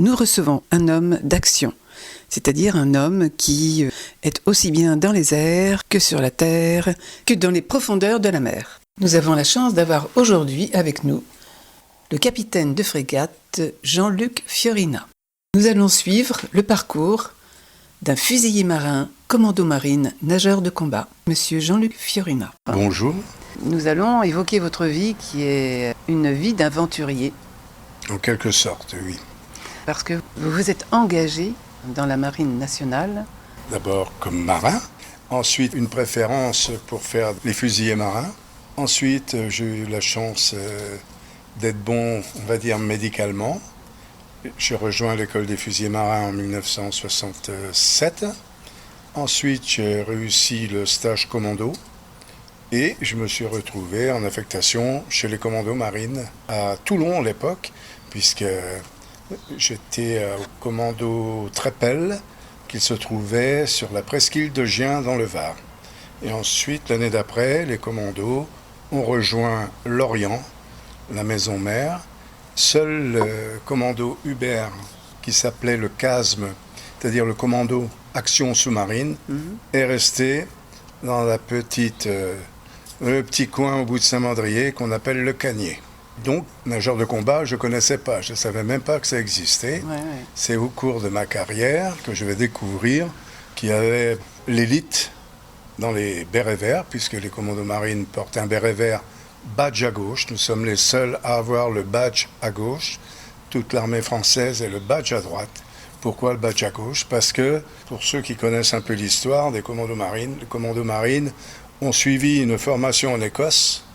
nous recevons un homme d'action, c'est-à-dire un homme qui est aussi bien dans les airs que sur la terre, que dans les profondeurs de la mer. Nous avons la chance d'avoir aujourd'hui avec nous le capitaine de frégate Jean-Luc Fiorina. Nous allons suivre le parcours d'un fusilier marin, commando marine, nageur de combat, monsieur Jean-Luc Fiorina. Bonjour. Nous allons évoquer votre vie qui est une vie d'aventurier. En quelque sorte, oui. Parce que vous vous êtes engagé dans la marine nationale. D'abord comme marin, ensuite une préférence pour faire les fusiliers marins. Ensuite, j'ai eu la chance d'être bon, on va dire, médicalement. J'ai rejoint l'école des fusiliers marins en 1967. Ensuite, j'ai réussi le stage commando et je me suis retrouvé en affectation chez les commandos marines à Toulon à l'époque, puisque j'étais au commando Trépel qui se trouvait sur la presqu'île de Gien dans le Var. Et ensuite, l'année d'après, les commandos ont rejoint Lorient, la maison mère. Seul le commando Hubert, qui s'appelait le CASM, c'est-à-dire le commando action sous-marine, est resté dans le petit coin au bout de Saint-Mandrier qu'on appelle le Cagné. Donc, nageur de combat, je ne connaissais pas, je ne savais même pas que ça existait. Ouais. C'est au cours de ma carrière que je vais découvrir qu'il y avait l'élite dans les bérets verts, puisque les commandos marines portent un béret vert badge à gauche. Nous sommes les seuls à avoir le badge à gauche. Toute l'armée française est le badge à droite. Pourquoi le badge à gauche? Parce que, pour ceux qui connaissent un peu l'histoire des commandos marines, les commandos marines ont suivi une formation en Écosse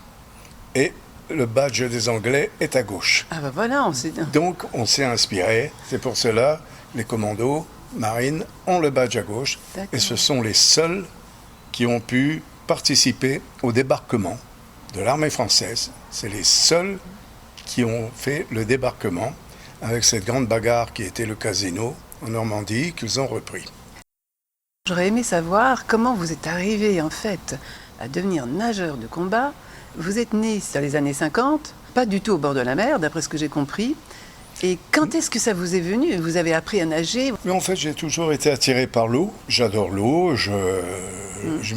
et le badge des Anglais est à gauche. Ah ben voilà, Donc on s'est inspiré. C'est pour cela les commandos marines ont le badge à gauche. D'accord. Et ce sont les seuls qui ont pu participer au débarquement de l'armée française. C'est les seuls qui ont fait le débarquement avec cette grande bagarre qui était le Casino en Normandie qu'ils ont repris. J'aurais aimé savoir comment vous êtes arrivé en fait à devenir nageur de combat. Vous êtes né dans les années 50, pas du tout au bord de la mer, d'après ce que j'ai compris. Et quand est-ce que ça vous est venu? Vous avez appris à nager? Mais en fait, j'ai toujours été attiré par l'eau. J'adore l'eau. Je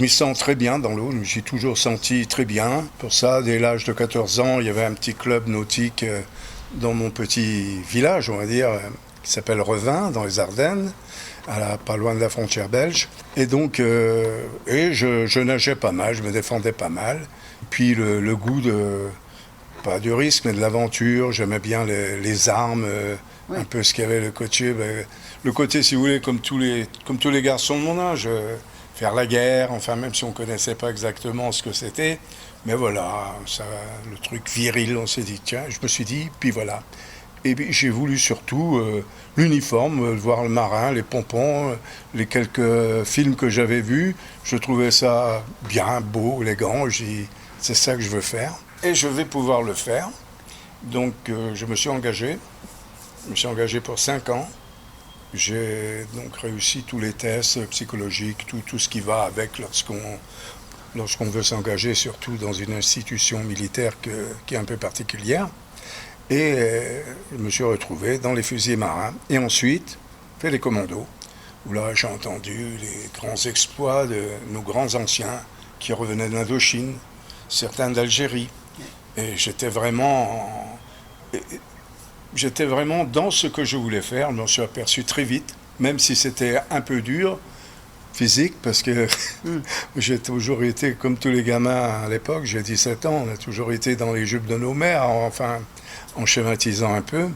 m'y sens très bien dans l'eau. Je me suis toujours senti très bien. Pour ça, dès l'âge de 14 ans, il y avait un petit club nautique dans mon petit village, on va dire, qui s'appelle Revin, dans les Ardennes, pas loin de la frontière belge. Et donc, je nageais pas mal, je me défendais pas mal. Puis le goût pas du risque, mais de l'aventure. J'aimais bien les armes, un peu ce qu'il y avait le côté, si vous voulez, comme tous les garçons de mon âge, faire la guerre, enfin, même si on ne connaissait pas exactement ce que c'était. Mais voilà, le truc viril, on s'est dit, tiens, je me suis dit, puis voilà. Et puis j'ai voulu surtout l'uniforme, voir le marin, les pompons, les quelques films que j'avais vus. Je trouvais ça bien, beau, élégant. J'ai dit, c'est ça que je veux faire. Et je vais pouvoir le faire. Donc je me suis engagé. Je me suis engagé pour 5 ans. J'ai donc réussi tous les tests psychologiques, tout ce qui va avec lorsqu'on veut s'engager, surtout dans une institution militaire qui est un peu particulière. Et je me suis retrouvé dans les fusiliers marins. Et ensuite, fait les commandos, où là j'ai entendu les grands exploits de nos grands anciens qui revenaient de l'Indochine, certains d'Algérie. Et j'étais vraiment dans ce que je voulais faire. Je m'en suis aperçu très vite, même si c'était un peu dur, physique, parce que j'ai toujours été, comme tous les gamins à l'époque, j'ai 17 ans, on a toujours été dans les jupes de nos mères, enfin, en schématisant un peu.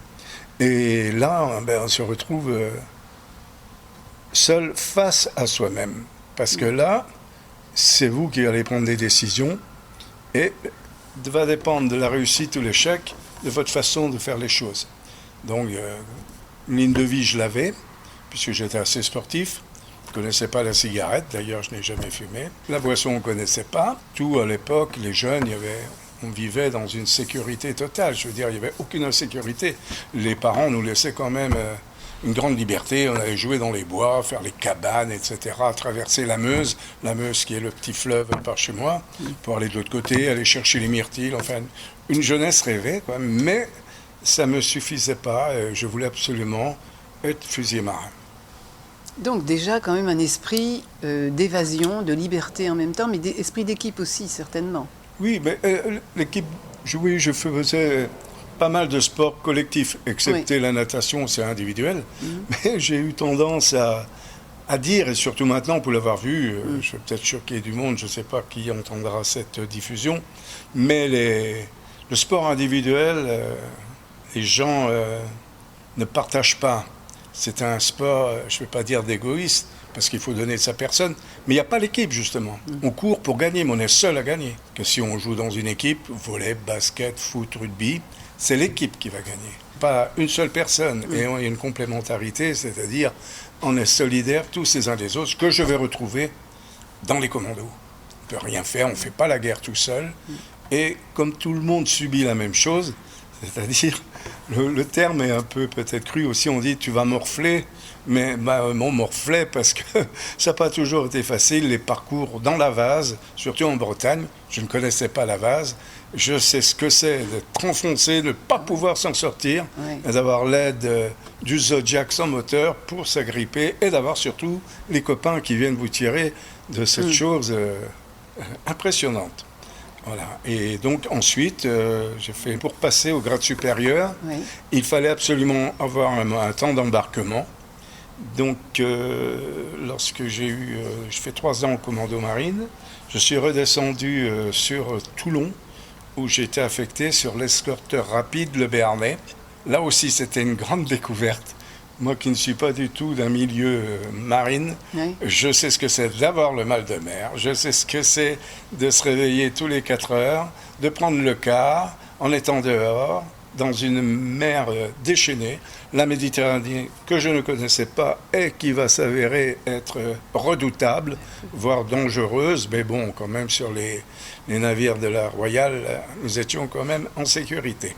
Et là, on se retrouve seul face à soi-même. Parce que là, c'est vous qui allez prendre des décisions et va dépendre de la réussite ou l'échec de votre façon de faire les choses. Donc, une ligne de vie, je l'avais, puisque j'étais assez sportif. Je ne connaissais pas la cigarette, d'ailleurs, je n'ai jamais fumé. La boisson, on ne connaissait pas. Tout, à l'époque, les jeunes, on vivait dans une sécurité totale. Je veux dire, il n'y avait aucune insécurité. Les parents nous laissaient quand même une grande liberté. On allait jouer dans les bois, faire les cabanes, etc., traverser la Meuse qui est le petit fleuve par chez moi, pour aller de l'autre côté, aller chercher les myrtilles. Enfin, une jeunesse rêvée, quoi. Mais ça ne me suffisait pas. Je voulais absolument être fusilier marin. Donc déjà quand même un esprit d'évasion, de liberté en même temps, mais esprit d'équipe aussi certainement. Oui, mais l'équipe, oui, je faisais pas mal de sports collectifs, excepté la natation, c'est individuel. Mais j'ai eu tendance à dire, et surtout maintenant pour l'avoir vu, je vais peut-être choquer du monde, je ne sais pas qui entendra cette diffusion, mais le sport individuel, les gens ne partagent pas. C'est un sport, je ne vais pas dire d'égoïste, parce qu'il faut donner de sa personne, mais il n'y a pas l'équipe justement. On court pour gagner, mais on est seul à gagner. Que si on joue dans une équipe, volley, basket, foot, rugby, c'est l'équipe qui va gagner, pas une seule personne. Et il y a une complémentarité, c'est-à-dire on est solidaires tous les uns des autres, ce que je vais retrouver dans les commandos. On ne peut rien faire, on ne fait pas la guerre tout seul. Et comme tout le monde subit la même chose, c'est-à-dire, le terme est un peu peut-être cru aussi, on dit tu vas morfler, mais on morflait parce que ça n'a pas toujours été facile, les parcours dans la vase, surtout en Bretagne, je ne connaissais pas la vase, je sais ce que c'est d'être enfoncé, de ne pas pouvoir s'en sortir, et d'avoir l'aide du Zodiac sans moteur pour s'agripper, et d'avoir surtout les copains qui viennent vous tirer de cette chose impressionnante. Voilà. Et donc ensuite, j'ai fait pour passer au grade supérieur, il fallait absolument avoir un temps d'embarquement. Donc lorsque je fais 3 ans au commando marine, je suis redescendu sur Toulon, où j'étais affecté sur l'escorteur rapide Le Béarnais. Là aussi, c'était une grande découverte. Moi qui ne suis pas du tout d'un milieu marine, je sais ce que c'est d'avoir le mal de mer, je sais ce que c'est de se réveiller tous les 4 heures, de prendre le quart en étant dehors, dans une mer déchaînée, la Méditerranée que je ne connaissais pas et qui va s'avérer être redoutable, voire dangereuse, mais bon, quand même sur les navires de la Royale, nous étions quand même en sécurité.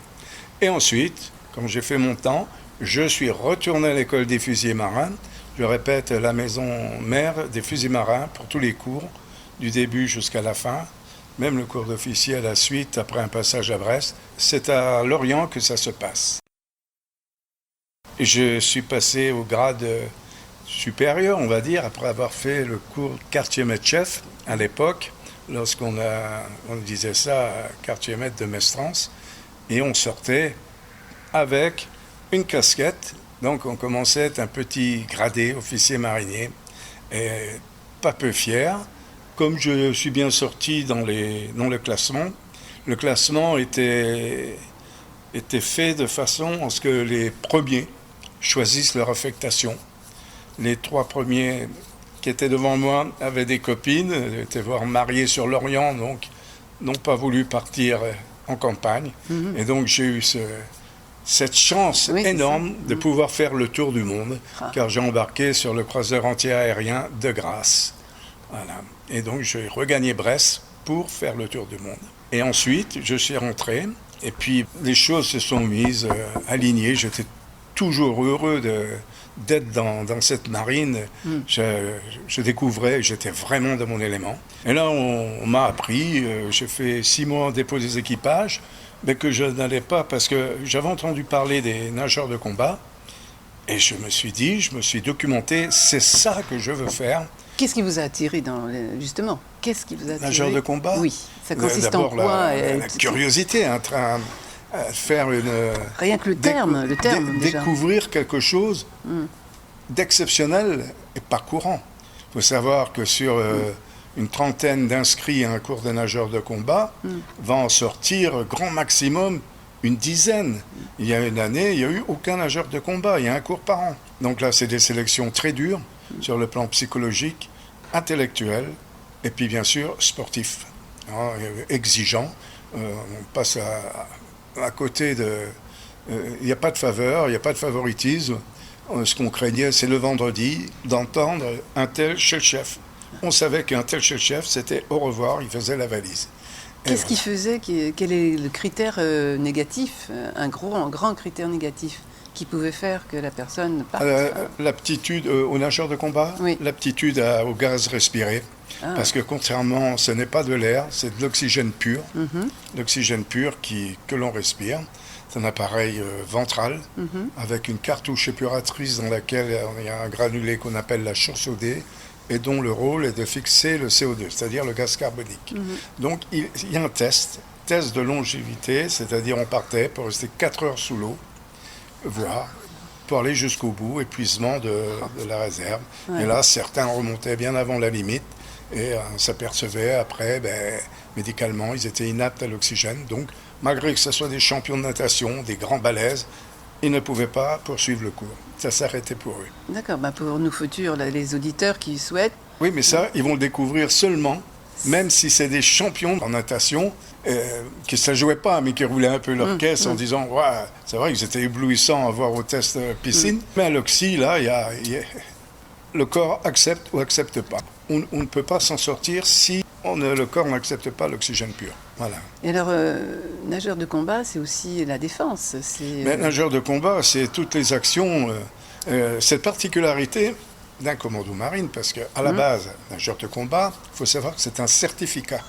Et ensuite, quand j'ai fait mon temps, je suis retourné à l'école des fusiliers marins. Je répète, la maison mère des fusiliers marins pour tous les cours, du début jusqu'à la fin. Même le cours d'officier à la suite, après un passage à Brest. C'est à Lorient que ça se passe. Je suis passé au grade supérieur, on va dire, après avoir fait le cours quartier-maître chef à l'époque, lorsqu'on disait ça, quartier-maître de Mestrance. Et on sortait avec une casquette, donc on commençait à être un petit gradé, officier marinier, et pas peu fier. Comme je suis bien sorti dans le classement était fait de façon à ce que les premiers choisissent leur affectation. Les 3 premiers qui étaient devant moi avaient des copines, étaient voire mariées sur l'Orient, donc n'ont pas voulu partir en campagne. Et donc j'ai eu cette chance énorme de pouvoir faire le tour du monde, car j'ai embarqué sur le croiseur anti-aérien de Grasse. Voilà. Et donc j'ai regagné Brest pour faire le tour du monde. Et ensuite, je suis rentré, et puis les choses se sont mises alignées. J'étais toujours heureux d'être dans cette marine. Je découvrais, j'étais vraiment dans mon élément. Et là, on m'a appris, j'ai fait 6 mois en dépôt des équipages, mais que je n'allais pas, parce que j'avais entendu parler des nageurs de combat, et je me suis documenté, c'est ça que je veux faire. Qu'est-ce qui vous a attiré justement? Qu'est-ce qui vous a attiré? Nageur de combat? Oui, ça consiste en quoi? La curiosité, faire une... Rien que le terme déjà. Découvrir quelque chose d'exceptionnel et pas courant. Il faut savoir que sur une trentaine d'inscrits à un cours de nageurs de combat, va en sortir grand maximum une dizaine. Il y a une année, il n'y a eu aucun nageur de combat, il y a un cours par an. Donc là, c'est des sélections très dures sur le plan psychologique, intellectuel, et puis bien sûr sportif, exigeant. On passe à côté de... Il n'y a pas de faveur, il n'y a pas de favoritisme. Ce qu'on craignait, c'est le vendredi, d'entendre un tel chez le chef. On savait qu'un tel chez le chef, c'était au revoir, il faisait la valise. Qu'est-ce qui faisait, quel est le critère négatif, un grand critère négatif qui pouvait faire que la personne parte. L'aptitude aux nageurs de combat, Oui. l'aptitude au gaz respiré. Parce que contrairement, ce n'est pas de l'air, c'est de l'oxygène pur. L'oxygène pur que l'on respire. C'est un appareil ventral avec une cartouche épuratrice dans laquelle il y a un granulé qu'on appelle la chaussodée et dont le rôle est de fixer le CO2, c'est-à-dire le gaz carbonique. Donc il y a un test de longévité, c'est-à-dire on partait pour rester 4 heures sous l'eau, voire pour aller jusqu'au bout, épuisement de la réserve. Ouais. Et là, certains remontaient bien avant la limite et on s'apercevait après, médicalement, ils étaient inaptes à l'oxygène. Donc, malgré que ce soit des champions de natation, des grands balèzes, ils ne pouvaient pas poursuivre le cours. Ça s'arrêtait pour eux. D'accord, pour nous futurs, les auditeurs qui souhaitent... Oui, mais ça, ils vont le découvrir seulement, même si c'est des champions en natation, qui ne se la jouaient pas, mais qui roulaient un peu leur caisse en disant ouais, c'est vrai qu'ils étaient éblouissants à voir au test piscine. Mais à l'oxy, là, le corps accepte ou accepte pas. On ne peut pas s'en sortir si le corps n'accepte pas l'oxygène pur. Voilà. Et alors, nageur de combat, c'est aussi la défense. Mais nageur de combat, c'est toutes les actions. Cette particularité d'un commando marine, parce qu'à la base, nageur de combat, il faut savoir que c'est un certificat.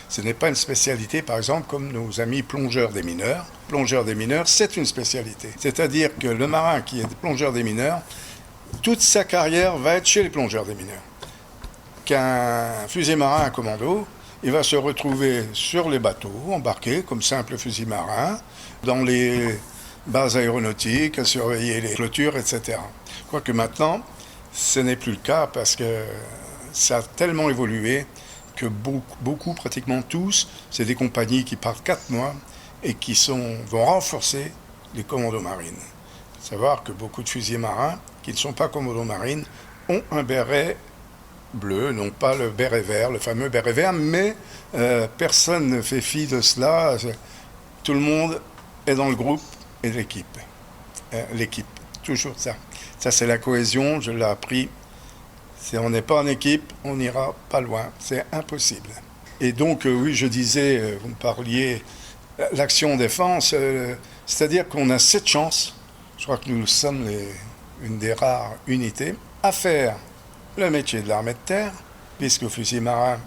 Ce n'est pas une spécialité, par exemple, comme nos amis plongeurs des mineurs. Plongeur des mineurs, c'est une spécialité. C'est-à-dire que le marin qui est plongeur des mineurs, toute sa carrière va être chez les plongeurs des mineurs. Qu'un fusil marin, un commando, il va se retrouver sur les bateaux, embarqué comme simple fusil marin, dans les bases aéronautiques, à surveiller les clôtures, etc. Quoique maintenant, ce n'est plus le cas parce que ça a tellement évolué que beaucoup, pratiquement tous, c'est des compagnies qui partent 4 mois et qui vont renforcer les commandos marines. Il faut savoir que beaucoup de fusiliers marins qui ne sont pas commandos marines ont un béret bleu, non pas le béret vert, le fameux béret vert, mais personne ne fait fi de cela. Tout le monde est dans le groupe et l'équipe. L'équipe, toujours ça. Ça, c'est la cohésion, je l'ai appris. Si on n'est pas en équipe, on n'ira pas loin. C'est impossible. Et donc, oui, je disais, vous me parliez, l'action-défense, c'est-à-dire qu'on a cette chance, je crois que nous sommes une des rares unités, à faire le métier de l'armée de terre, puisqu'au fusil marin,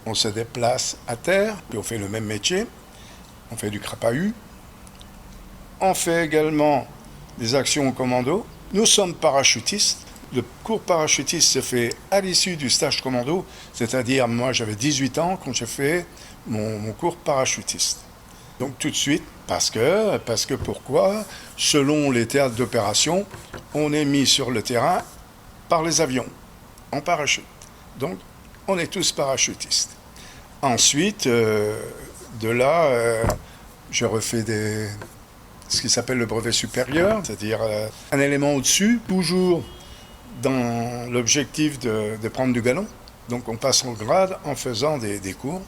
on se déplace à terre, puis on fait le même métier, on fait du crapahut, on fait également des actions au commando. Nous sommes parachutistes. Le cours parachutiste se fait à l'issue du stage commando, c'est-à-dire moi j'avais 18 ans quand j'ai fait mon cours parachutiste. Donc tout de suite, parce que pourquoi ? Selon les théâtres d'opération, on est mis sur le terrain par les avions, en parachute. Donc on est tous parachutistes. Ensuite, de là, je refais ce qui s'appelle le brevet supérieur, c'est-à-dire un élément au-dessus, toujours dans l'objectif de prendre du galon. Donc on passe en grade en faisant des cours.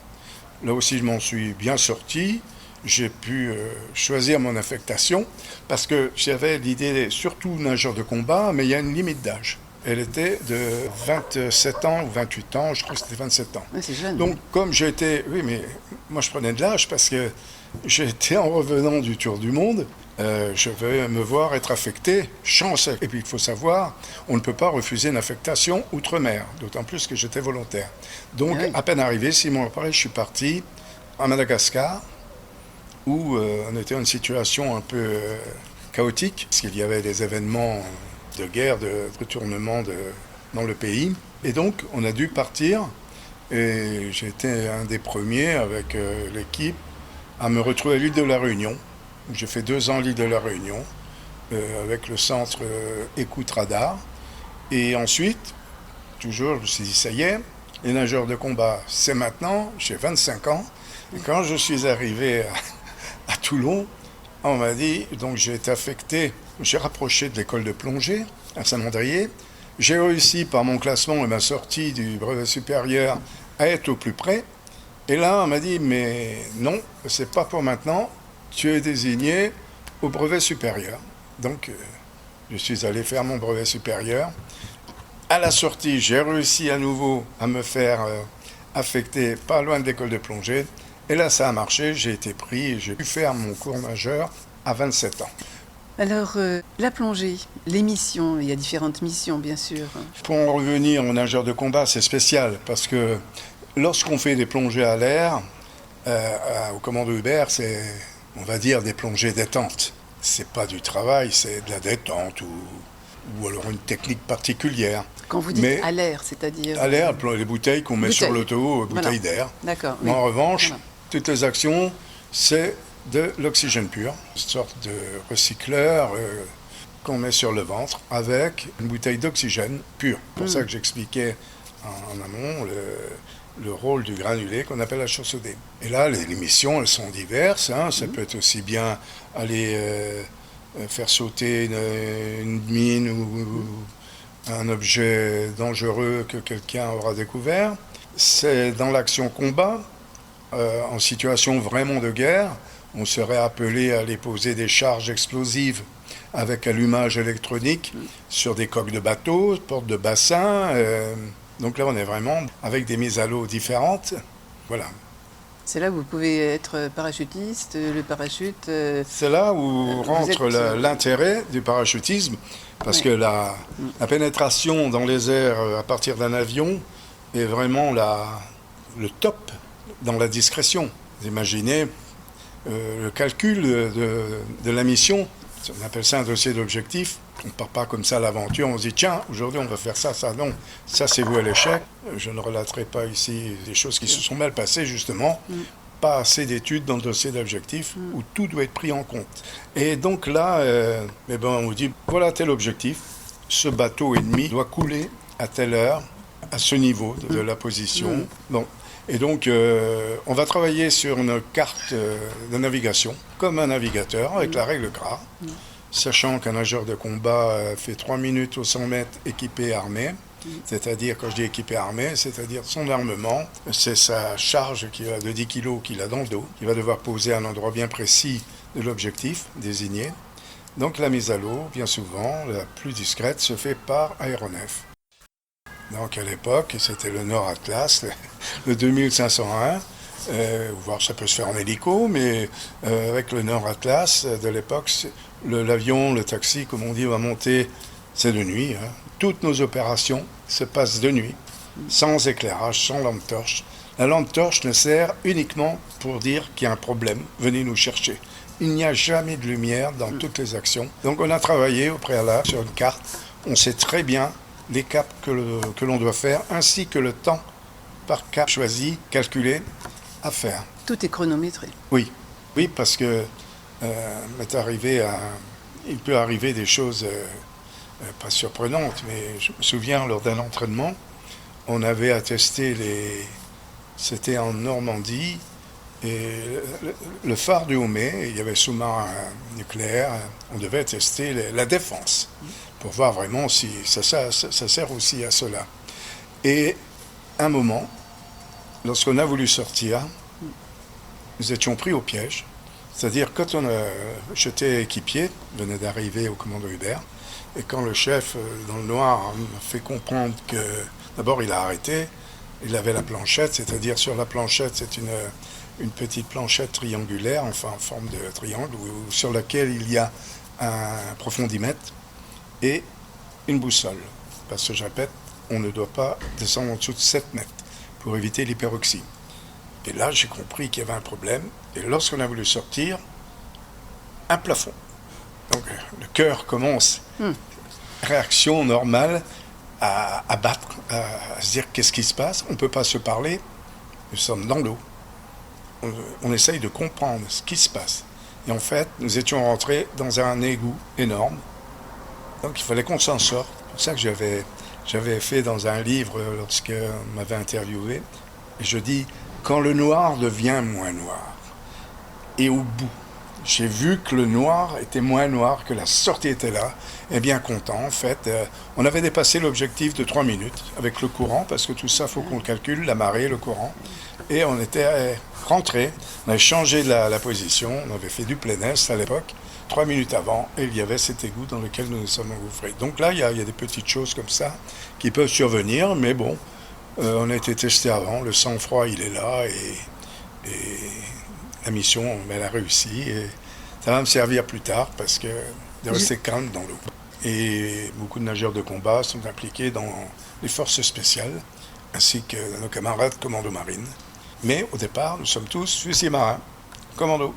Là aussi, je m'en suis bien sorti. J'ai pu choisir mon affectation parce que j'avais l'idée, surtout nageur de combat, mais il y a une limite d'âge. Elle était de 27 ans ou 28 ans, je crois que c'était 27 ans. Ouais, c'est jeune. Donc comme j'étais... Oui, mais moi je prenais de l'âge parce que j'étais en revenant du tour du monde. Je vais me voir être affecté, chance. Et puis il faut savoir, on ne peut pas refuser une affectation outre-mer, d'autant plus que j'étais volontaire. Donc à peine arrivé, 6 mois après, je suis parti à Madagascar, où on était dans une situation un peu chaotique, parce qu'il y avait des événements de guerre, de retournement dans le pays. Et donc on a dû partir, et j'étais un des premiers avec l'équipe à me retrouver à l'île de la Réunion. J'ai fait 2 ans à l'île de la Réunion avec le centre Écoute Radar. Et ensuite, toujours, je me suis dit, ça y est, les nageurs de combat, c'est maintenant, j'ai 25 ans. Et quand je suis arrivé à Toulon, on m'a dit, donc j'ai été affecté, j'ai rapproché de l'école de plongée à Saint-Mandrier. J'ai réussi par mon classement et ma sortie du brevet supérieur à être au plus près. Et là, on m'a dit, mais non, c'est pas pour maintenant. Tu es désigné au brevet supérieur. Donc, je suis allé faire mon brevet supérieur. À la sortie, j'ai réussi à nouveau à me faire affecter pas loin de l'école de plongée. Et là, ça a marché, j'ai été pris et j'ai pu faire mon cours majeur à 27 ans. Alors, la plongée, les missions, il y a différentes missions, bien sûr. Pour en revenir aux nageurs de combat, c'est spécial parce que lorsqu'on fait des plongées à l'air, au commando Hubert, c'est, on va dire, des plongées détente. C'est pas du travail, c'est de la détente ou alors une technique particulière. Quand vous dites à l'air, c'est-à-dire... À l'air, les bouteilles qu'on met sur l'auto, bouteilles d'air. D'accord. Mais en revanche, toutes les actions, c'est de l'oxygène pur, une sorte de recycleur qu'on met sur le ventre avec une bouteille d'oxygène pur. C'est pour ça que j'expliquais en amont le rôle du granulé qu'on appelle la chaussodée. Et là, les missions, elles sont diverses. Ça peut être aussi bien aller faire sauter une mine ou un objet dangereux que quelqu'un aura découvert. C'est dans l'action combat, en situation vraiment de guerre, on serait appelé à aller poser des charges explosives avec allumage électronique sur des coques de bateaux, portes de bassins. Donc là, on est vraiment avec des mises à l'eau différentes. Voilà. C'est là où vous pouvez être parachutiste, le parachute... C'est là où rentre l'intérêt du parachutisme, parce que la pénétration dans les airs à partir d'un avion est vraiment le top dans la discrétion. Vous imaginez le calcul de la mission, on appelle ça un dossier d'objectif. On ne part pas comme ça à l'aventure, on se dit tiens, aujourd'hui on va faire ça, ça, non. Ça c'est voué à l'échec. Je ne relaterai pas ici des choses qui se sont mal passées justement. Pas assez d'études dans le dossier d'objectif où tout doit être pris en compte. Et donc là, on vous dit voilà tel objectif, ce bateau ennemi doit couler à telle heure, à ce niveau de la position. Bon. Et donc, on va travailler sur une carte de navigation, comme un navigateur, avec la règle CRA, sachant qu'un nageur de combat fait 3 minutes au 100 mètres équipé armé, c'est-à-dire, quand je dis équipé armé, c'est-à-dire son armement, c'est sa charge de 10 kg qu'il a dans le dos, qu'il va devoir poser à un endroit bien précis de l'objectif désigné. Donc la mise à l'eau, bien souvent, la plus discrète, se fait par aéronef. Donc à l'époque, c'était le Nord Atlas, le 2501, voire ça peut se faire en hélico, mais avec le Nord Atlas de l'époque, l'avion, le taxi, comme on dit, va monter, c'est de nuit. Toutes nos opérations se passent de nuit, sans éclairage, sans lampe torche. La lampe torche ne sert uniquement pour dire qu'il y a un problème, venez nous chercher. Il n'y a jamais de lumière dans toutes les actions. Donc on a travaillé au préalable sur une carte, on sait très bien les caps que l'on doit faire, ainsi que le temps par cap choisi, calculé, à faire. Tout est chronométré. Oui, parce que il peut arriver des choses pas surprenantes, mais je me souviens, lors d'un entraînement, on avait attesté c'était en Normandie, et le phare du Homais, il y avait sous-marin nucléaire, on devait tester la défense, pour voir vraiment si ça sert aussi à cela. Et un moment, lorsqu'on a voulu sortir, nous étions pris au piège. C'est-à-dire, quand j'étais équipier, venait d'arriver au commando Hubert, et quand le chef, dans le noir, m'a fait comprendre que, d'abord, il a arrêté, il avait la planchette, c'est-à-dire sur la planchette, c'est une petite planchette triangulaire, enfin en forme de triangle, sur laquelle il y a un profondimètre et une boussole. Parce que je répète, on ne doit pas descendre en dessous de 7 mètres pour éviter l'hyperoxie. Et là, j'ai compris qu'il y avait un problème. Et lorsqu'on a voulu sortir, un plafond. Donc le cœur commence, réaction normale, à battre, à se dire qu'est-ce qui se passe. On ne peut pas se parler, nous sommes dans l'eau. On essaye de comprendre ce qui se passe. Et en fait, nous étions rentrés dans un égout énorme. Donc il fallait qu'on s'en sorte. C'est pour ça que j'avais fait dans un livre, lorsqu'on m'avait interviewé, et je dis, quand le noir devient moins noir, et au bout, j'ai vu que le noir était moins noir, que la sortie était là, et bien content, en fait. On avait dépassé l'objectif de 3 minutes avec le courant, parce que tout ça, il faut qu'on le calcule, la marée, le courant. Et on était rentrés, on avait changé la position, on avait fait du plein est à l'époque, 3 minutes avant, et il y avait cet égout dans lequel nous nous sommes engouffrés. Donc là, il y a des petites choses comme ça qui peuvent survenir, mais bon, on a été testé avant, le sang-froid, il est là, et la mission, elle a réussi, et ça va me servir plus tard, parce que de rester calme dans l'eau. Et beaucoup de nageurs de combat sont impliqués dans les forces spéciales, ainsi que nos camarades commando marine. Mais au départ, nous sommes tous fusiliers marins, commando.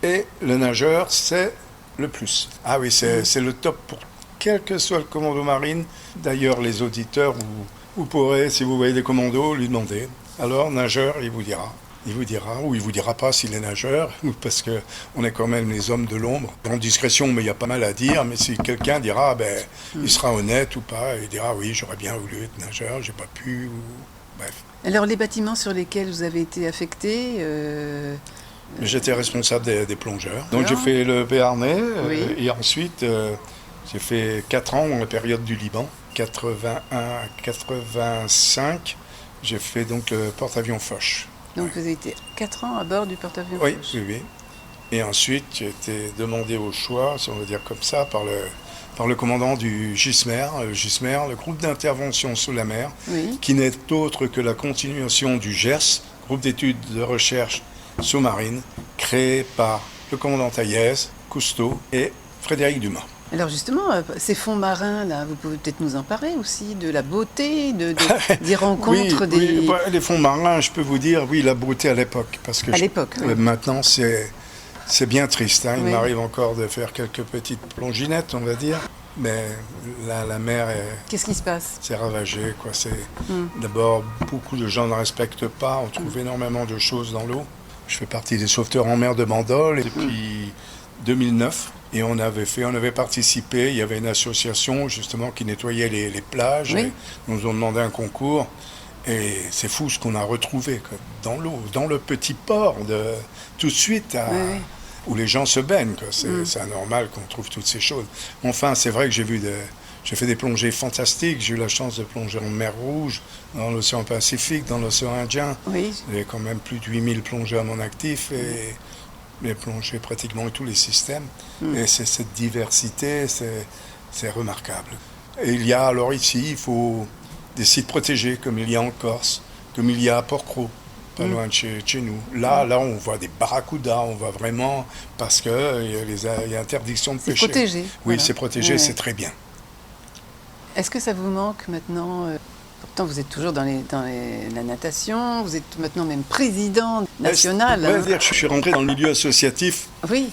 Et le nageur, c'est le plus. Ah oui, c'est le top pour quel que soit le commando marine. D'ailleurs, les auditeurs, vous pourrez, si vous voyez des commandos, lui demander. Alors, nageur, il vous dira. Il vous dira, ou il vous dira pas s'il est nageur, parce qu'on est quand même les hommes de l'ombre. En discrétion, mais il y a pas mal à dire, mais si quelqu'un dira, il sera honnête ou pas, il dira, oui, j'aurais bien voulu être nageur, j'ai pas pu, ou... bref. Alors, les bâtiments sur lesquels vous avez été affecté J'étais responsable des plongeurs. Donc, j'ai fait le Béarnais, et ensuite, j'ai fait 4 ans dans la période du Liban, 81-85, j'ai fait donc le porte-avions Foch. Donc vous avez été 4 ans à bord du porte-avions oui, Foch. Oui. Et ensuite, j'ai été demandé au choix, si on veut dire comme ça, par le commandant du GISMER, le groupe d'intervention sous la mer, qui n'est autre que la continuation du GERS, groupe d'études de recherche sous-marine, créé par le commandant Taillez, Cousteau et Frédéric Dumas. Alors justement, ces fonds marins, là, vous pouvez peut-être nous en parler aussi, de la beauté, des rencontres. Oui, les fonds marins, je peux vous dire, oui, la beauté à l'époque. Parce que maintenant, c'est bien triste. Hein. Il m'arrive encore de faire quelques petites plonginettes, on va dire. Mais la mer est... Qu'est-ce qui se passe? C'est ravagé, quoi. D'abord, beaucoup de gens ne respectent pas. On trouve énormément de choses dans l'eau. Je fais partie des sauveteurs en mer de Bandol depuis 2009. Et on avait participé, il y avait une association justement qui nettoyait les plages, et nous ont demandé un concours. Et c'est fou ce qu'on a retrouvé dans l'eau, dans le petit port, tout de suite, où les gens se baignent. C'est anormal qu'on trouve toutes ces choses. Enfin, c'est vrai que j'ai fait des plongées fantastiques. J'ai eu la chance de plonger en mer Rouge, dans l'océan Pacifique, dans l'océan Indien. J'ai quand même plus de 8000 plongées à mon actif. Et j'ai plongé pratiquement tous les systèmes. Et c'est cette diversité, c'est remarquable. Et il y a alors ici, il faut des sites protégés, comme il y a en Corse, comme il y a à Port-Cros, pas loin de chez nous. Là, on voit des barracudas, on voit vraiment, parce qu'il y a interdiction de pêcher. C'est protégé. Oui, voilà. C'est protégé, c'est très bien. Est-ce que ça vous manque maintenant Pourtant, vous êtes toujours dans la natation, vous êtes maintenant même président national. Je suis rentré dans le milieu associatif,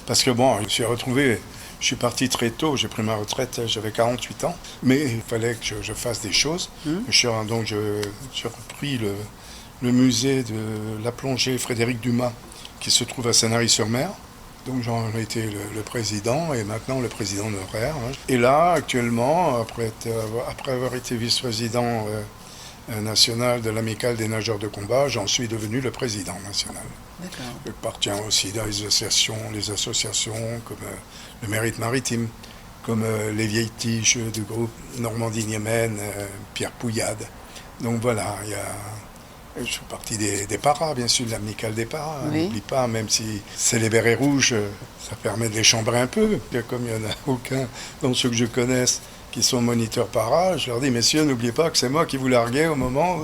parce que je me suis retrouvé, je suis parti très tôt, j'ai pris ma retraite, j'avais 48 ans, mais il fallait que je fasse des choses. J'ai repris le musée de la plongée Frédéric Dumas, qui se trouve à Sanary-sur-Mer. Donc j'en ai été le président et maintenant le président honoraire. Et là, actuellement, après avoir été vice-président national de l'Amicale des nageurs de combat, j'en suis devenu le président national. D'accord. J'appartiens aussi dans les associations comme le Mérite Maritime, comme les Vieilles Tiges du groupe Normandie-Niemen, Pierre Pouillade. Donc voilà, je fais partie des paras, bien sûr, de l'amicale des paras. N'oublie pas, même si c'est les bérets rouges, ça permet de les chambrer un peu. Comme il n'y en a aucun dans ceux que je connaisse qui sont moniteurs paras, je leur dis, messieurs, n'oubliez pas que c'est moi qui vous larguais au moment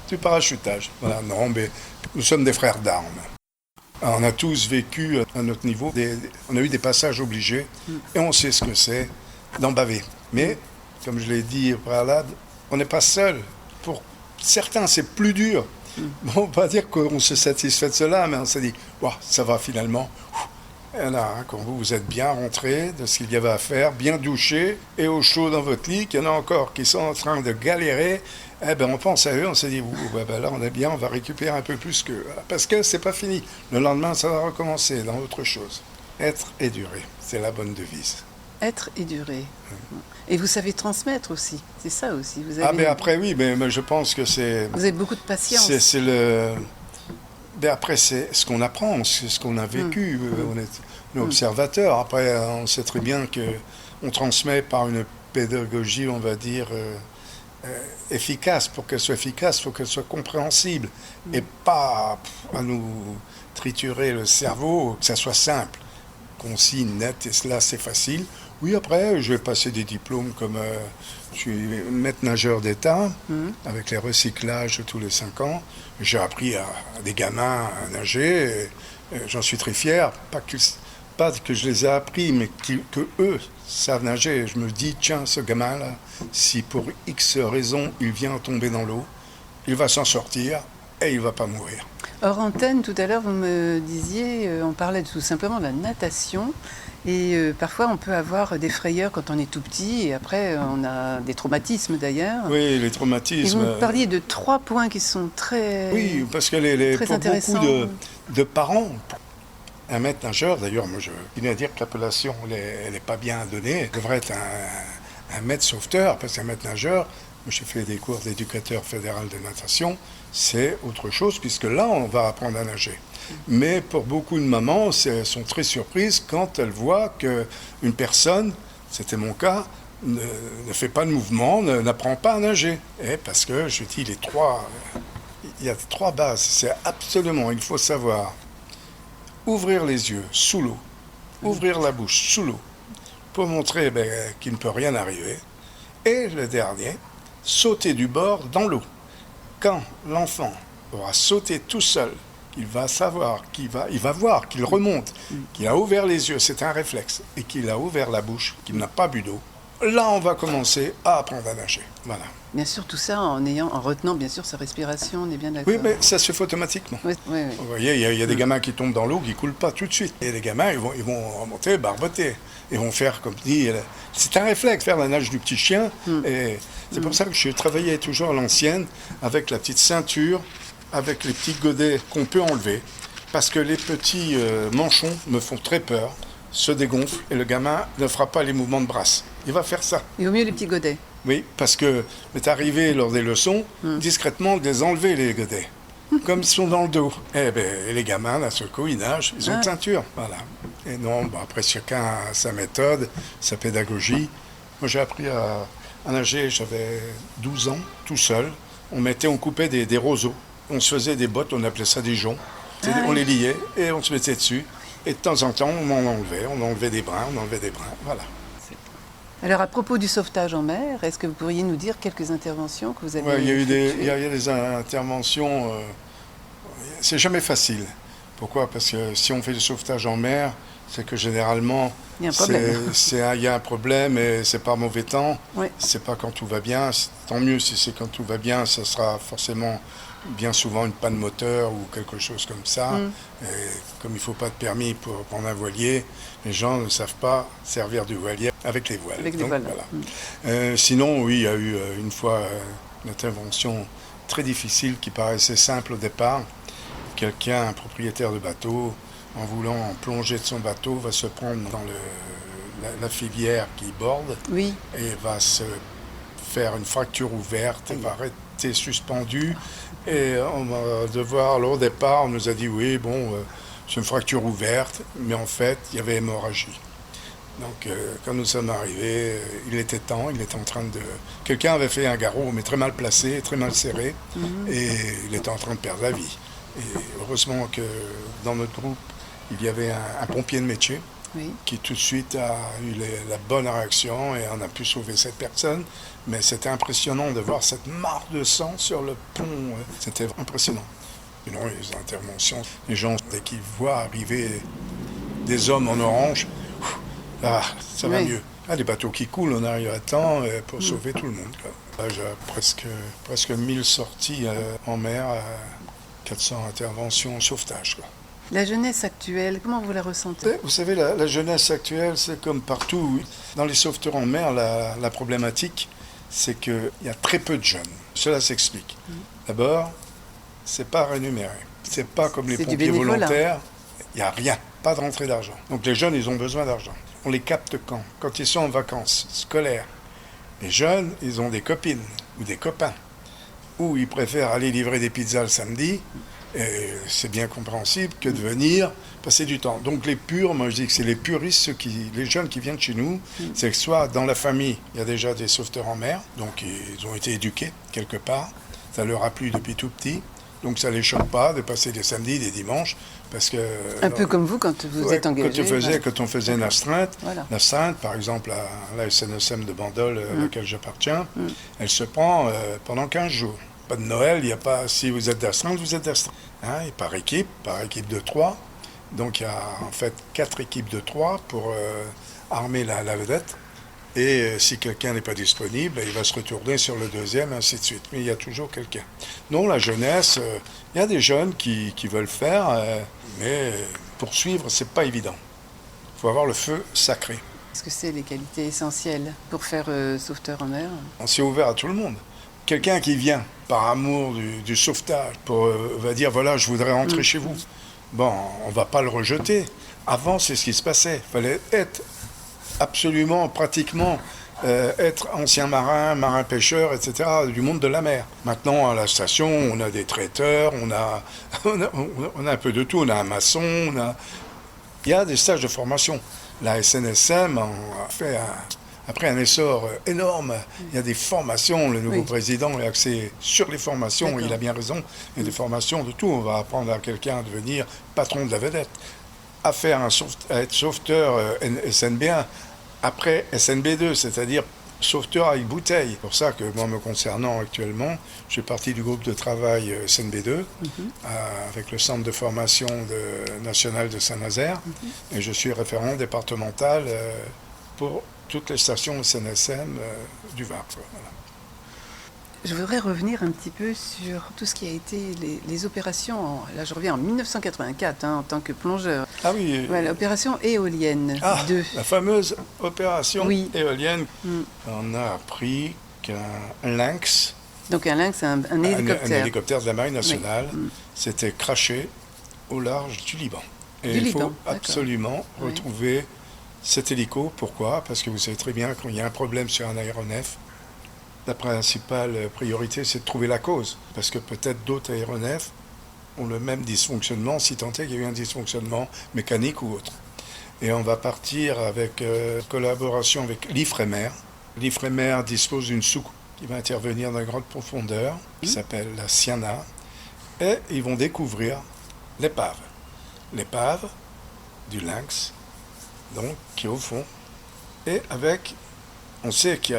du parachutage. Voilà, non, mais nous sommes des frères d'armes. Alors, on a tous vécu à notre niveau, on a eu des passages obligés, et on sait ce que c'est d'en baver. Mais, comme je l'ai dit au préalable, on n'est pas seul. Pour certains, c'est plus dur. Bon, on ne va pas dire qu'on se satisfait de cela, mais on s'est dit, ça va finalement. Et là, quand vous êtes bien rentré de ce qu'il y avait à faire, bien douché et au chaud dans votre lit, qu'il y en a encore qui sont en train de galérer, on pense à eux, on s'est dit, là on est bien, on va récupérer un peu plus qu'eux. Parce que c'est pas fini. Le lendemain, ça va recommencer dans autre chose. Être et durer, c'est la bonne devise. Être et durer. Et vous savez transmettre aussi, c'est ça aussi. Vous avez... après oui, mais je pense que c'est... Vous avez beaucoup de patience. Après, c'est ce qu'on apprend, c'est ce qu'on a vécu. On est observateur. Après, on sait très bien qu'on transmet par une pédagogie, on va dire, efficace. Pour qu'elle soit efficace, il faut qu'elle soit compréhensible. Et pas à nous triturer le cerveau, que ça soit simple, concis, net, et cela, c'est facile. Oui, après, je vais passer des diplômes comme... je suis maître nageur d'État, avec les recyclages tous les 5 ans. J'ai appris à des gamins à nager, et j'en suis très fier. Pas pas que je les ai appris, mais que eux savent nager. Je me dis, tiens, ce gamin-là, si pour X raison il vient tomber dans l'eau, il va s'en sortir et il ne va pas mourir. Hors antenne, tout à l'heure, vous me disiez, on parlait tout simplement de la natation. Et parfois, on peut avoir des frayeurs quand on est tout petit, et après, on a des traumatismes d'ailleurs. Oui, les traumatismes. Et vous me parliez de 3 points qui sont très Oui, parce que très pour intéressants. beaucoup de parents, un maître nageur, d'ailleurs, moi je viens à dire que l'appellation, elle n'est pas bien donnée. Elle devrait être un maître sauveteur, parce qu'un maître nageur, moi j'ai fait des cours d'éducateur fédéral de natation, c'est autre chose, puisque là, on va apprendre à nager. Mais pour beaucoup de mamans, elles sont très surprises quand elles voient qu'une personne, c'était mon cas, ne fait pas de mouvement, n'apprend pas à nager. Et parce que, je dis, il y a 3 bases. C'est absolument, il faut savoir ouvrir les yeux sous l'eau, ouvrir la bouche sous l'eau, pour montrer qu'il ne peut rien arriver. Et le dernier, sauter du bord dans l'eau. Quand l'enfant aura sauté tout seul, il va savoir, il va voir qu'il remonte, qu'il a ouvert les yeux, c'est un réflexe, et qu'il a ouvert la bouche, qu'il n'a pas bu d'eau. Là, on va commencer à apprendre à nager. Voilà. Bien sûr, tout ça en retenant bien sûr sa respiration, on est bien d'accord. Oui, mais ça se fait automatiquement. Oui. Vous voyez, il y a des gamins qui tombent dans l'eau, qui ne coulent pas tout de suite. Et les gamins, ils vont remonter, barboter. Ils vont faire, comme dit, c'est un réflexe, faire la nage du petit chien. Et c'est pour ça que je travaillais toujours à l'ancienne, avec la petite ceinture, avec les petits godets qu'on peut enlever, parce que les petits manchons me font très peur, se dégonflent, et le gamin ne fera pas les mouvements de brasse. Il va faire ça. Il vaut mieux les petits godets. Oui, parce que m'est arrivé lors des leçons, discrètement, de les enlever, les godets, comme ils sont dans le dos. Et les gamins, d'un seul coup, ils nagent, ils ont une ceinture. Voilà. Et non, après, chacun a sa méthode, sa pédagogie. Moi, j'ai appris à nager, j'avais 12 ans, tout seul. On coupait des roseaux. On se faisait des bottes, on appelait ça des joncs. On les liait et on se mettait dessus. Et de temps en temps, on enlevait des brins, voilà. Alors, à propos du sauvetage en mer, est-ce que vous pourriez nous dire quelques interventions que vous avez il y a eu effectuées? des interventions, c'est jamais facile. Pourquoi? Parce que si on fait du sauvetage en mer, c'est que généralement, il y a un problème. Il y a un problème et c'est pas mauvais temps. Oui. C'est pas quand tout va bien. Tant mieux si c'est quand tout va bien, ça sera forcément bien souvent une panne moteur ou quelque chose comme ça. Et comme il ne faut pas de permis pour prendre un voilier, les gens ne savent pas servir du voilier avec les voiles. Avec les voiles. Voilà. Sinon, oui, il y a eu une fois une intervention très difficile qui paraissait simple au départ. Quelqu'un, un propriétaire de bateau, en voulant plonger de son bateau, va se prendre dans la filière qui borde et va se faire une fracture ouverte, va rester suspendu. Et on va devoir, alors au départ, on nous a dit oui, c'est une fracture ouverte, mais en fait, il y avait hémorragie. Donc, quand nous sommes arrivés, il était temps, il était en train de... Quelqu'un avait fait un garrot, mais très mal placé, très mal serré, et il était en train de perdre la vie. Et heureusement que dans notre groupe, il y avait un pompier de métier qui tout de suite a eu la bonne réaction et on a pu sauver cette personne. Mais c'était impressionnant de voir cette mare de sang sur le pont. C'était impressionnant. Et non, les interventions, les gens, dès qu'ils voient arriver des hommes en orange, ça va mieux. Les bateaux qui coulent, on arrive à temps pour sauver tout le monde. Là, j'ai presque 1000 sorties en mer, 400 interventions en sauvetage. La jeunesse actuelle, comment vous la ressentez? Vous savez, la jeunesse actuelle, c'est comme partout. Dans les sauveteurs en mer, la problématique, c'est qu'il y a très peu de jeunes. Cela s'explique. D'abord, c'est pas rémunéré. C'est pas comme les pompiers volontaires. Il n'y a rien, pas de rentrée d'argent. Donc les jeunes, ils ont besoin d'argent. On les capte quand? Quand ils sont en vacances scolaires. Les jeunes, ils ont des copines ou des copains. Ou ils préfèrent aller livrer des pizzas le samedi. Et c'est bien compréhensible que de venir passer du temps. Donc les purs, moi je dis que c'est les puristes, les jeunes qui viennent chez nous, c'est que soit dans la famille, il y a déjà des sauveteurs en mer, donc ils ont été éduqués quelque part, ça leur a plu depuis tout petit, donc ça ne les choque pas de passer des samedis, des dimanches, parce que... Un peu comme vous quand vous êtes engagé. Quand on faisait une astreinte, l'astreinte, par exemple, à la SNSM de Bandol, à laquelle j'appartiens, elle se prend pendant 15 jours. Pas de Noël, il n'y a pas, si vous êtes d'astreinte, vous êtes d'astreinte. Et par équipe de 3, Donc il y a en fait 4 équipes de 3 pour armer la vedette. Et si quelqu'un n'est pas disponible, il va se retourner sur le deuxième, ainsi de suite. Mais il y a toujours quelqu'un. Non, la jeunesse, il y a des jeunes qui veulent faire, mais poursuivre, c'est pas évident. Il faut avoir le feu sacré. Est-ce que c'est les qualités essentielles pour faire sauveteur en mer? On s'est ouvert à tout le monde. Quelqu'un qui vient par amour du sauvetage, va dire voilà, je voudrais rentrer chez vous. Bon, on va pas le rejeter. Avant, c'est ce qui se passait. Il fallait être absolument, pratiquement, être ancien marin, marin-pêcheur, etc., du monde de la mer. Maintenant, à la station, on a des traiteurs, on a un peu de tout. On a un maçon, il y a des stages de formation. La SNSM a fait après un essor énorme. Il y a des formations. Le nouveau président est axé sur les formations. D'accord. Il a bien raison. Il y a des formations de tout. On va apprendre à quelqu'un à devenir patron de la vedette, à être sauveteur SNB1, après SNB2, c'est-à-dire sauveteur avec bouteille. C'est pour ça que moi, me concernant actuellement, je fais partie du groupe de travail SNB2 avec le centre de formation national de Saint-Nazaire et je suis référent départemental pour toutes les stations SNSM du Var. Voilà. Je voudrais revenir un petit peu sur tout ce qui a été les opérations, là je reviens en 1984 en tant que plongeur. Ah oui. Ouais, l'opération éolienne 2. La fameuse opération éolienne. On a appris qu'un Lynx, donc un Lynx, un hélicoptère. Un hélicoptère de la Marine nationale s'était crashé au large du Liban. Et il faut absolument retrouver cet hélico. Pourquoi? Parce que vous savez très bien qu'il y a un problème sur un aéronef. La principale priorité, c'est de trouver la cause. Parce que peut-être d'autres aéronefs ont le même dysfonctionnement, si tant est qu'il y a eu un dysfonctionnement mécanique ou autre. Et on va partir avec collaboration avec l'Ifremer. L'Ifremer dispose d'une soucoupe qui va intervenir dans une grande profondeur, qui s'appelle la Siana. Et ils vont découvrir l'épave. L'épave du Lynx, donc, qui est au fond. Et avec... On sait qu'il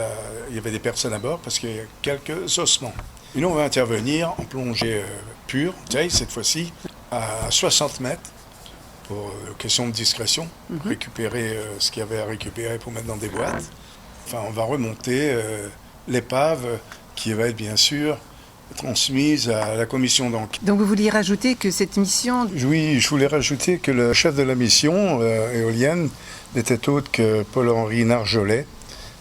y avait des personnes à bord parce qu'il y a quelques ossements. Et nous, on va intervenir en plongée pure, cette fois-ci, à 60 mètres, pour question de discrétion, récupérer ce qu'il y avait à récupérer pour mettre dans des boîtes. Enfin, on va remonter l'épave qui va être, bien sûr, transmise à la commission d'enquête. Donc vous vouliez rajouter que cette mission... Oui, je voulais rajouter que le chef de la mission éolienne n'était autre que Paul-Henri Narjolet,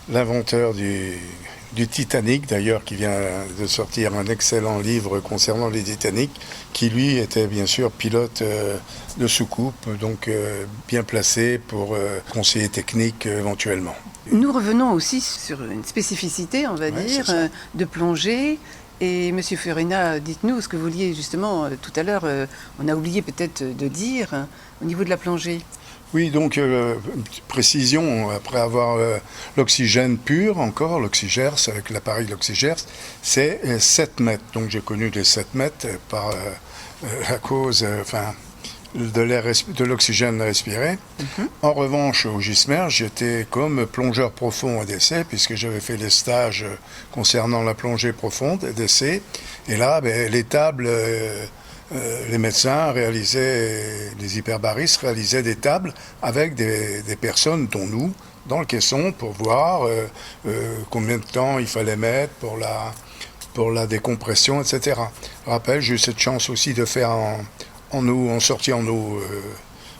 l'inventeur du Titanic, d'ailleurs, qui vient de sortir un excellent livre concernant les Titanic, qui lui était bien sûr pilote de soucoupe, donc bien placé pour conseiller technique éventuellement. Nous revenons aussi sur une spécificité, on va dire, de plongée. Et M. Furina, dites-nous ce que vous vouliez justement tout à l'heure, on a oublié peut-être de dire, au niveau de la plongée. Oui, donc, précision, après avoir l'oxygène pur, encore, l'oxygère, avec l'appareil l'oxygère, c'est 7 mètres. Donc j'ai connu les 7 mètres par la cause de l'oxygène respiré. En revanche, au GISMER, j'étais comme plongeur profond à d'essai, puisque j'avais fait les stages concernant la plongée profonde d'essai. Et là, les tables... les médecins réalisaient, les hyperbaristes réalisaient des tables avec des personnes, dont nous, dans le caisson, pour voir combien de temps il fallait mettre pour la décompression, etc. Je rappelle, j'ai eu cette chance aussi de faire en sortie en eau,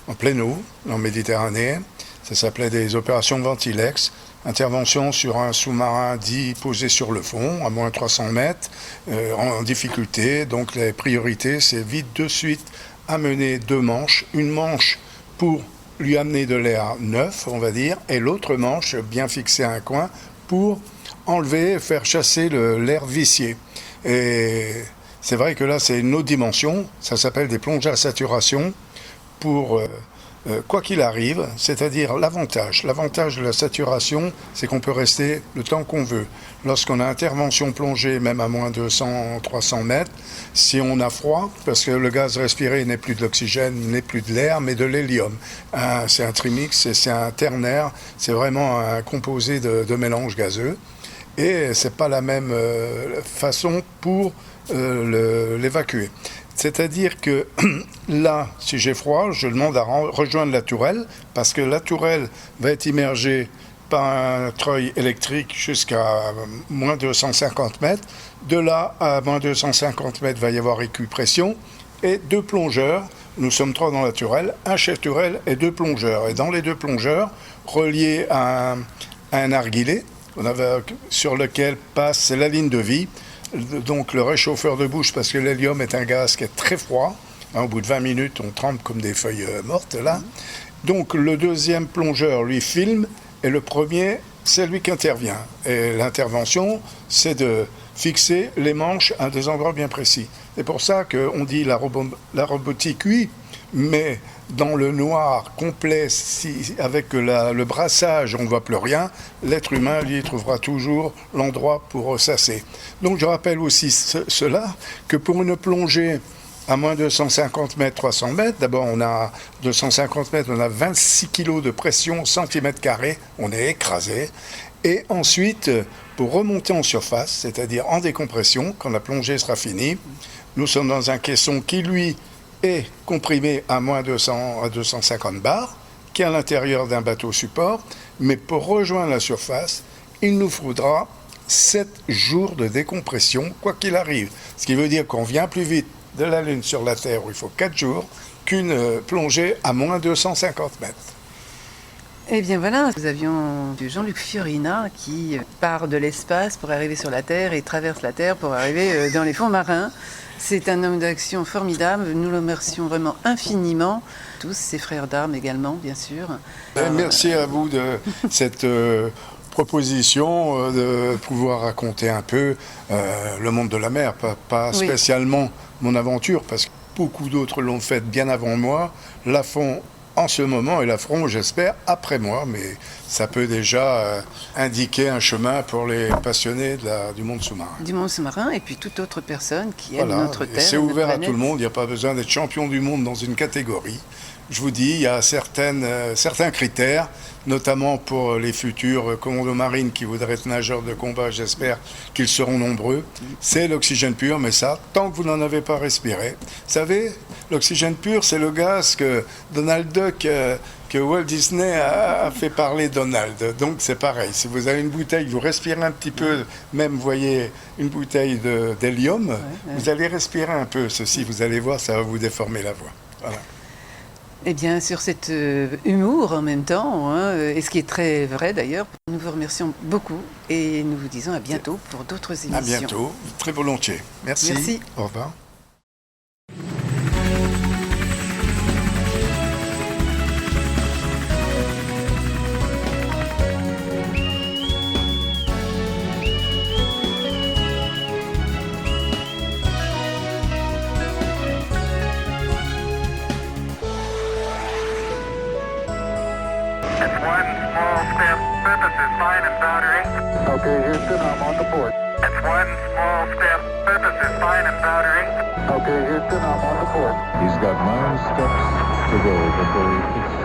en pleine eau, en Méditerranée. Ça s'appelait des opérations Ventilex. Intervention sur un sous-marin dit posé sur le fond, à moins 300 mètres, en difficulté. Donc les priorités, c'est vite de suite amener 2 manches. Une manche pour lui amener de l'air neuf, on va dire, et l'autre manche bien fixée à un coin pour enlever, faire chasser l'air vicié. Et c'est vrai que là, c'est une autre dimension. Ça s'appelle des plongées à saturation pour... quoi qu'il arrive, c'est-à-dire l'avantage de la saturation, c'est qu'on peut rester le temps qu'on veut. Lorsqu'on a intervention plongée, même à moins de 100-300 mètres, si on a froid, parce que le gaz respiré n'est plus de l'oxygène, n'est plus de l'air, mais de l'hélium. C'est un trimix, c'est un ternaire, c'est vraiment un composé de mélange gazeux. Et c'est pas la même façon pour l'évacuer. C'est-à-dire que là, si j'ai froid, je demande à rejoindre la tourelle, parce que la tourelle va être immergée par un treuil électrique jusqu'à moins 250 mètres. De là à moins 250 mètres, il va y avoir équipression et 2 plongeurs. Nous sommes 3 dans la tourelle, un chef tourelle et 2 plongeurs. Et dans les 2 plongeurs, reliés à un narguilé, sur lequel passe la ligne de vie, donc le réchauffeur de bouche, parce que l'hélium est un gaz qui est très froid. Au bout de 20 minutes, on trempe comme des feuilles mortes là. Donc le deuxième plongeur, lui, filme, et le premier, c'est lui qui intervient. Et l'intervention, c'est de fixer les manches à des endroits bien précis. C'est pour ça qu'on dit la robotique, oui, mais dans le noir complet, avec le brassage, on ne voit plus rien, l'être humain, lui, trouvera toujours l'endroit pour ressasser. Donc je rappelle aussi cela, que pour une plongée à moins de 250 mètres, 300 mètres, d'abord on a 250 mètres, on a 26 kg de pression au centimètre carré, on est écrasé. Et ensuite, pour remonter en surface, c'est-à-dire en décompression, quand la plongée sera finie, nous sommes dans un caisson qui, lui, est comprimé à moins 200 à 250 bars, qui est à l'intérieur d'un bateau support. Mais pour rejoindre la surface, il nous faudra 7 jours de décompression, quoi qu'il arrive. Ce qui veut dire qu'on vient plus vite de la Lune sur la Terre, où il faut 4 jours, qu'une plongée à moins 250 mètres. Eh bien voilà, nous avions Jean-Luc Fiorina qui part de l'espace pour arriver sur la Terre et traverse la Terre pour arriver dans les fonds marins. C'est un homme d'action formidable, nous le remercions vraiment infiniment, tous ses frères d'armes également, bien sûr. Merci à vous de cette proposition de pouvoir raconter un peu le monde de la mer, pas spécialement mon aventure, parce que beaucoup d'autres l'ont fait bien avant moi, la font en ce moment et la feront, j'espère, après moi, mais ça peut déjà indiquer un chemin pour les passionnés du monde sous-marin. Du monde sous-marin et puis toute autre personne qui aime notre Terre. C'est ouvert à tout le monde, il n'y a pas besoin d'être champion du monde dans une catégorie. Je vous dis, il y a certains critères, notamment pour les futurs commandos marines qui voudraient être nageurs de combat, j'espère qu'ils seront nombreux. C'est l'oxygène pur, mais ça, tant que vous n'en avez pas respiré. Vous savez, l'oxygène pur, c'est le gaz que Donald Duck, que Walt Disney a fait parler Donald. Donc c'est pareil, si vous avez une bouteille, vous respirez un petit peu, même vous voyez une bouteille d'hélium, vous allez respirer un peu ceci, vous allez voir, ça va vous déformer la voix. Voilà. Eh bien, sur cet humour en même temps, et ce qui est très vrai d'ailleurs, nous vous remercions beaucoup et nous vous disons à bientôt pour d'autres émissions. À bientôt, très volontiers. Merci. Merci. Au revoir. Okay, Houston, I'm on the board. That's one small step. Purpose is fine and powdering. Okay, Houston, I'm on the board. He's got 9 steps to go before he hits